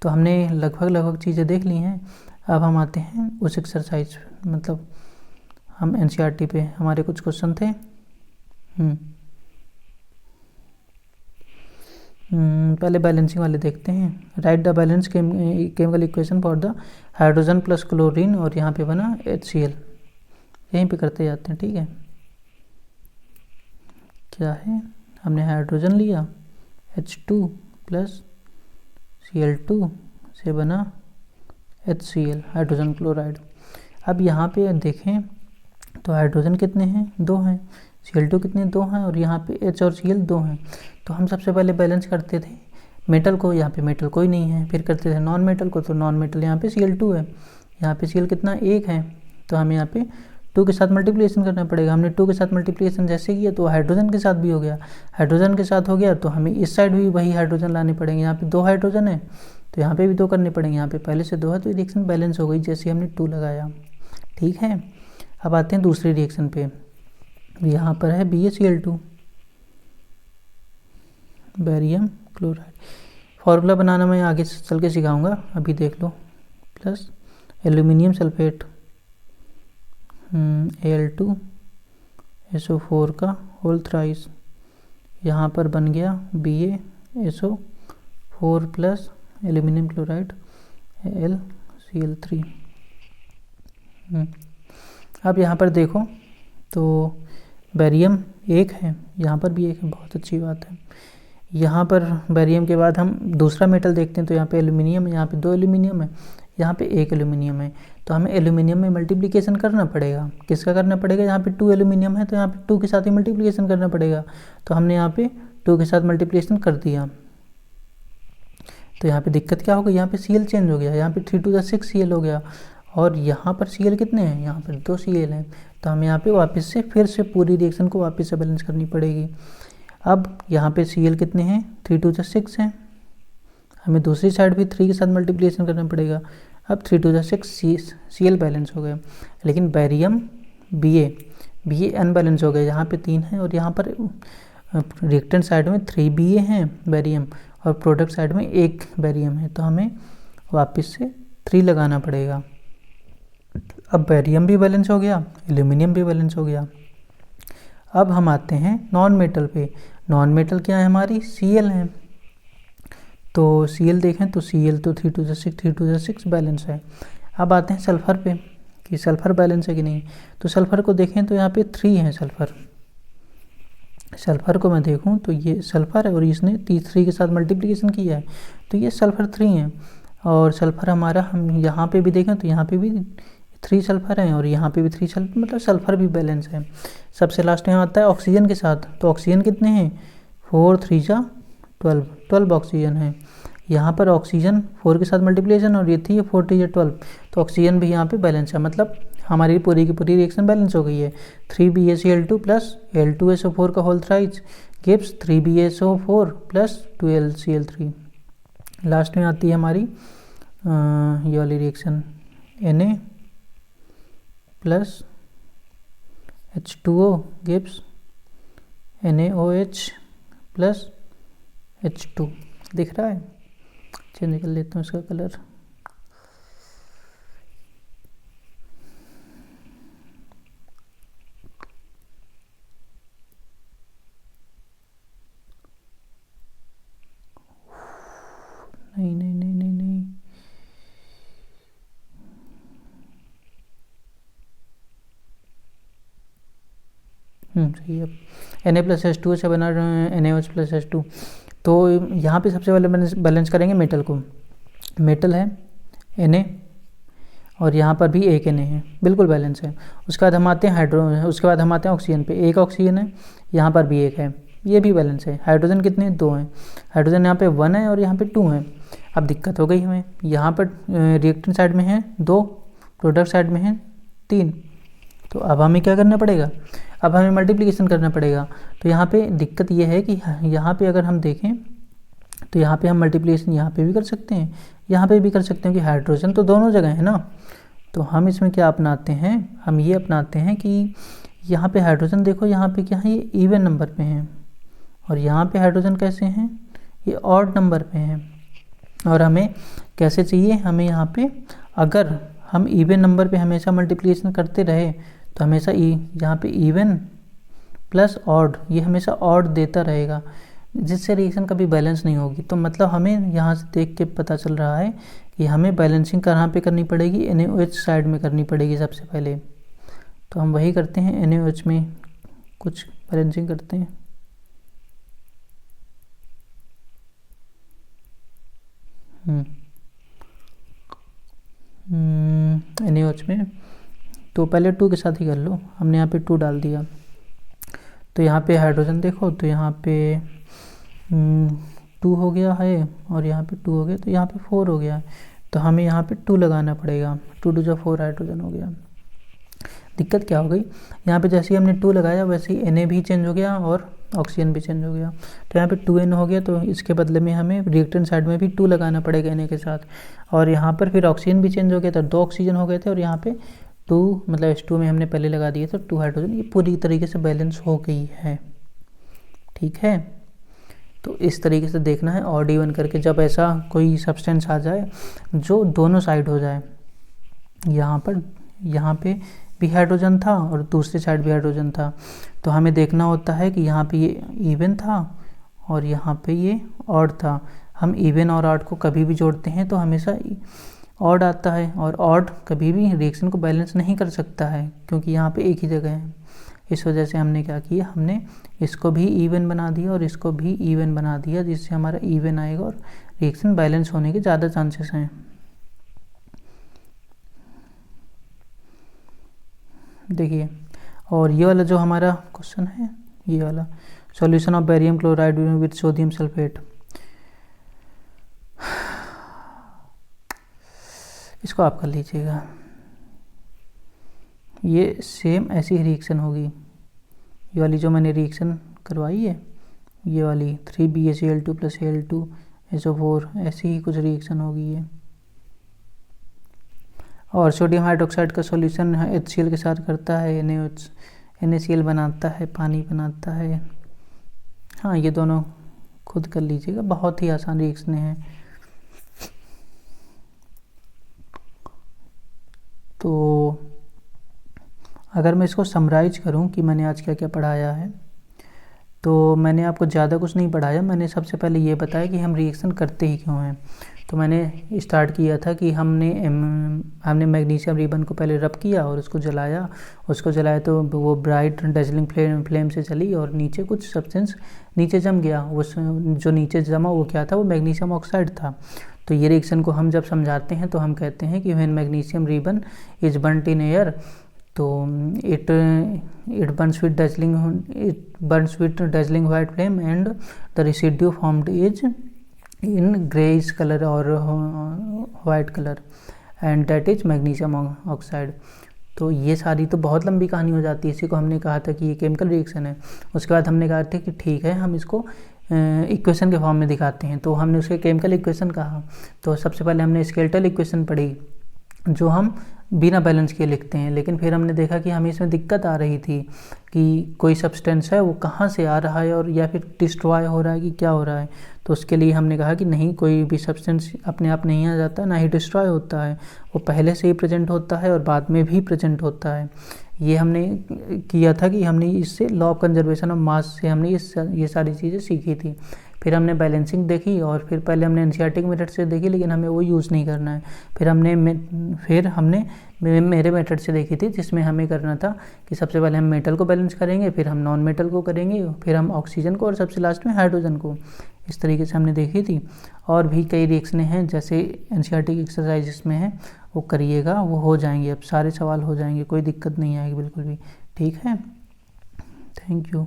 तो हमने लगभग चीज़ें देख ली हैं। अब हम आते हैं उस एक्सरसाइज, मतलब हम NCERT पे हमारे कुछ क्वेश्चन थे। पहले बैलेंसिंग वाले देखते हैं। Right the balance chemical equation for the hydrogen plus chlorine, और यहाँ पे बना HCl, यहीं पे करते जाते हैं। ठीक है, क्या है, हमने हाइड्रोजन लिया, H2 प्लस Cl2 से बना HCl, हाइड्रोजन क्लोराइड। अब यहाँ पे देखें तो हाइड्रोजन कितने हैं, 2 हैं, Cl2 कितने, 2 हैं, और यहाँ पे H और Cl 2 हैं। तो हम सबसे पहले बैलेंस करते थे मेटल को, यहाँ पे मेटल कोई नहीं है, फिर करते थे नॉन मेटल को, तो नॉन मेटल यहाँ पे Cl2 है, यहाँ पे Cl कितना 1 है, तो हमें यहाँ पे 2 के साथ मल्टीप्लिकेशन करना पड़ेगा। हमने 2 के साथ मल्टीप्लिकेशन जैसे किया तो हाइड्रोजन के साथ भी हो गया, हाइड्रोजन के साथ हो गया, तो हमें इस साइड भी वही हाइड्रोजन लाने पड़ेंगे। यहाँ पे 2 हाइड्रोजन है, तो यहाँ पे भी 2 करने पड़ेंगे, यहाँ पे पहले से 2 है, तो रिएक्शन बैलेंस हो गई जैसे हमने 2 लगाया। ठीक है, अब आते हैं दूसरी रिएक्शन पे। यहाँ पर है BaCl2, बेरियम क्लोराइड। फॉर्मूला बनाना मैं आगे चल के सिखाऊंगा, अभी देख लो। प्लस एल्यूमिनियम सल्फेट Al2SO4 का होल थ्राइस, यहाँ पर बन गया BaSO4 plus aluminium chloride LCl3। अब यहाँ पर देखो तो बेरियम एक है, यहाँ पर भी एक है, बहुत अच्छी बात है। यहाँ पर बेरियम के बाद हम दूसरा मेटल देखते हैं, तो यहाँ पे एल्यूमिनियम है, यहाँ पे 2 एल्यूमिनियम है, यहाँ पे 1 एल्यूमिनियम है। तो हमें एल्यूमिनियम में मल्टीप्लिकेशन करना पड़ेगा। किसका करना पड़ेगा? यहाँ पे 2 एल्यूमिनियम है तो यहाँ पे 2 के साथ ही मल्टीप्लिकेशन करना पड़ेगा। तो हमने यहाँ पे 2 के साथ मल्टीप्लिकेशन कर दिया। तो यहाँ पे दिक्कत क्या हो गई? यहाँ पे Cl चेंज हो गया, यहाँ पे 3 to the 6 Cl हो गया, और यहाँ पर Cl कितने हैं? यहाँ पर 2 Cl हैं। तो हमें यहाँ पे वापस से फिर से पूरी रिएक्शन को वापस से बैलेंस करनी पड़ेगी। अब यहाँ पे Cl कितने हैं? 3 to the 6 हैं, हमें दूसरी साइड भी 3 के साथ मल्टीप्लिकेशन करना पड़ेगा। अब 3 to the 6 Cl बैलेंस हो गए, लेकिन बेरियम Ba अनबैलेंस हो गए। यहाँ पे 3 है और यहाँ पर रिएक्टेंट साइड में 3 Ba हैं बेरियम, और प्रोडक्ट साइड में 1 बेरियम है। तो हमें वापस से 3 लगाना पड़ेगा। अब बेरियम भी बैलेंस हो गया, एल्यूमिनियम भी बैलेंस हो गया। अब हम आते हैं नॉन मेटल पे। नॉन मेटल क्या है? हमारी Cl है। तो Cl देखें तो Cl तो 3 to the 6 बैलेंस है। अब आते हैं सल्फ़र पे कि सल्फ़र बैलेंस है कि नहीं। तो सल्फ़र को देखें तो यहाँ पे 3 है सल्फ़र। सल्फ़र को मैं देखूं तो ये सल्फ़र है और इसने 3 के साथ मल्टीप्लिकेशन किया है, तो ये सल्फ़र 3 है। और सल्फ़र हमारा, हम यहाँ पे भी देखें तो यहाँ पे भी 3 सल्फ़र हैं और यहाँ पे भी 3 सल्फ़र, मतलब सल्फ़र भी बैलेंस है। सबसे लास्ट में आता है ऑक्सीजन के साथ। तो ऑक्सीजन कितने हैं? 4 3 जा 12 ऑक्सीजन है। यहाँ पर ऑक्सीजन 4 के साथ मल्टीप्लिकेशन और ये थी 4 3 जा 12, तो ऑक्सीजन भी यहाँ पे बैलेंस है। मतलब हमारी पूरी की पूरी रिएक्शन बैलेंस हो गई है। 3BaCl2 प्लस Al2SO4 का whole thrice gives 3BaSO4 plus 2LCl3। Last में आती है हमारी ये वाली reaction Na plus H2O gives NaOH plus H2। दिख रहा है? चेंज कर लेता हूँ इसका कलर। नहीं नहीं नहीं नहीं नहीं, सही है। Na+H2 से बना NaOH प्लस H2। तो यहाँ पे सबसे पहले बैलेंस करेंगे मेटल को। मेटल है Na और यहाँ पर भी एक Na है, बिल्कुल बैलेंस है। उसके बाद हम आते हैं उसके बाद हम आते हैं ऑक्सीजन पे। 1 ऑक्सीजन है, यहाँ पर भी 1 है, ये भी बैलेंस है। हाइड्रोजन कितने? 2 हैं। हाइड्रोजन यहाँ पे 1 है और यहाँ पे 2 है। अब दिक्कत हो गई हमें, यहाँ पर रिएक्टेंट साइड में है 2, प्रोडक्ट साइड में है 3। तो अब हमें क्या करना पड़ेगा? अब हमें मल्टीप्लिकेशन करना पड़ेगा। तो यहाँ पे दिक्कत ये है कि यहाँ पे अगर हम देखें तो यहाँ पे हम मल्टीप्लिकेशन यहाँ पे भी कर सकते हैं, यहाँ पे भी कर सकते हैं, कि हाइड्रोजन तो दोनों जगह है ना। तो हम इसमें क्या अपनाते हैं? हम ये अपनाते हैं कि यहाँ पे हाइड्रोजन देखो, यहाँ पे क्या है? ये इवन नंबर पे हैं, और यहाँ पे हाइड्रोजन कैसे हैं? ये ऑड नंबर पे हैं। और हमें कैसे चाहिए? हमें यहाँ पे अगर हम इवन नंबर पे हमेशा मल्टीप्लिकेशन करते रहे तो हमेशा यहाँ पे इवन प्लस ऑड, ये हमेशा ऑड देता रहेगा, जिससे रिएक्शन कभी बैलेंस नहीं होगी। तो मतलब हमें यहाँ से देख के पता चल रहा है कि हमें बैलेंसिंग कहाँ पे करनी पड़ेगी? NaOH साइड में करनी पड़ेगी सबसे पहले। तो हम वही करते हैं, NaOH में कुछ बैलेंसिंग करते हैं। NaOH में तो पहले 2 के साथ ही कर लो। हमने यहाँ पे 2 डाल दिया, तो यहाँ पे हाइड्रोजन देखो तो यहाँ पे 2 हो गया है और यहाँ पे 2 हो गया, तो यहाँ पे 4 हो गया। तो हमें यहाँ पे 2 लगाना पड़ेगा। 2 to the 4 हाइड्रोजन हो गया। दिक्कत क्या हो गई? यहाँ पे जैसे ही हमने 2 लगाया वैसे ही Na भी चेंज हो गया और ऑक्सीजन भी चेंज हो गया। तो यहाँ पे 2Na हो गया, तो इसके बदले में हमें रिएक्टेंट साइड में भी 2 लगाना पड़ेगा Na के साथ। और यहाँ पर फिर ऑक्सीजन भी चेंज हो गया था, 2 ऑक्सीजन हो गए थे, और यहाँ पे 2 मतलब H2 में हमने पहले लगा दिए थे 2 हाइड्रोजन। ये पूरी तरीके से बैलेंस हो गई है। ठीक है, तो इस तरीके से देखना है ऑड इवन करके, जब ऐसा कोई सब्सटेंस आ जाए जो दोनों साइड हो जाए, यहाँ पे भी हाइड्रोजन था और दूसरी साइड भी हाइड्रोजन था, तो हमें देखना होता है कि यहाँ पे ये इवन था और यहाँ पे ये ऑड था। हम इवन और ऑड को कभी भी जोड़ते हैं तो हमेशा ऑड आता है, और ऑड कभी भी रिएक्शन को बैलेंस नहीं कर सकता है क्योंकि यहाँ पे एक ही जगह है। इस वजह से हमने क्या किया, हमने इसको भी इवन बना दिया और इसको भी इवन बना दिया, जिससे हमारा इवन आएगा और रिएक्शन बैलेंस होने के ज़्यादा चांसेस हैं। देखिए, और ये वाला जो हमारा क्वेश्चन है, ये वाला solution of barium chloride with sodium sulphate, इसको आप कर लीजिएगा। ये सेम ऐसी रिएक्शन होगी, ये वाली जो मैंने रिएक्शन करवाई है, ये वाली 3BaCl2 + Al2SO4, ऐसी ही कुछ रिएक्शन होगी ये। और सोडियम हाइड्रोक्साइड का सॉल्यूशन HCl के साथ करता है, NaCl बनाता है, पानी बनाता है। हाँ, ये दोनों खुद कर लीजिएगा, बहुत ही आसान रिएक्शन है। तो अगर मैं इसको समराइज करूं कि मैंने आज क्या क्या पढ़ाया है, तो मैंने आपको ज़्यादा कुछ नहीं पढ़ाया। मैंने सबसे पहले ये बताया कि हम रिएक्शन करते ही क्यों हैं। तो मैंने स्टार्ट किया था कि हमने मैग्नीशियम रिबन को पहले रब किया और उसको जलाया तो वो ब्राइट डैजलिंग फ्लेम से चली और नीचे कुछ सब्सटेंस नीचे जम गया। उस जो नीचे जमा वो क्या था, वो मैग्नीशियम ऑक्साइड था। तो ये रिएक्शन को हम जब समझाते हैं तो हम कहते हैं कि when magnesium ribbon is burnt in air, तो it burns with dazzling white flame and the residue formed is in grayish color or white color and that is magnesium oxide। तो ये सारी तो बहुत लंबी कहानी हो जाती है। इसी को हमने कहा था कि ये केमिकल रिएक्शन है। उसके बाद हमने कहा था कि ठीक है, हम इसको इक्वेशन के फॉर्म में दिखाते हैं, तो हमने उसके केमिकल इक्वेशन कहा। तो सबसे पहले हमने स्केलेटल इक्वेशन पढ़ी जो हम बिना बैलेंस किए लिखते हैं, लेकिन फिर हमने देखा कि हमें इसमें दिक्कत आ रही थी कि कोई सब्सटेंस है वो कहाँ से आ रहा है और या फिर डिस्ट्रॉय हो रहा है कि क्या हो रहा है। तो उसके लिए हमने कहा कि नहीं, कोई भी सब्सटेंस अपने आप नहीं आ जाता, ना ही डिस्ट्रॉय होता है, वो पहले से ही प्रेजेंट होता है और बाद में भी प्रेजेंट होता है। ये हमने किया था कि हमने इससे लॉ ऑफ कंजर्वेशन ऑफ मास से हमने ये सारी चीज़ें सीखी थी। फिर हमने बैलेंसिंग देखी और फिर पहले हमने एनसीईआरटी मेथड से देखी, लेकिन हमें वो यूज़ नहीं करना है। फिर हमने मेरे मेथड से देखी थी, जिसमें हमें करना था कि सबसे पहले हम मेटल को बैलेंस करेंगे, फिर हम नॉन मेटल को करेंगे, फिर हम ऑक्सीजन को और सबसे लास्ट में हाइड्रोजन को। इस तरीके से हमने देखी थी। और भी कई रिएक्शनें हैं जैसे एनसीईआरटी की एक्सरसाइज में है, वो करिएगा, वो हो जाएंगे, अब सारे सवाल हो जाएंगे, कोई दिक्कत नहीं आएगी बिल्कुल भी। ठीक है, थैंक यू।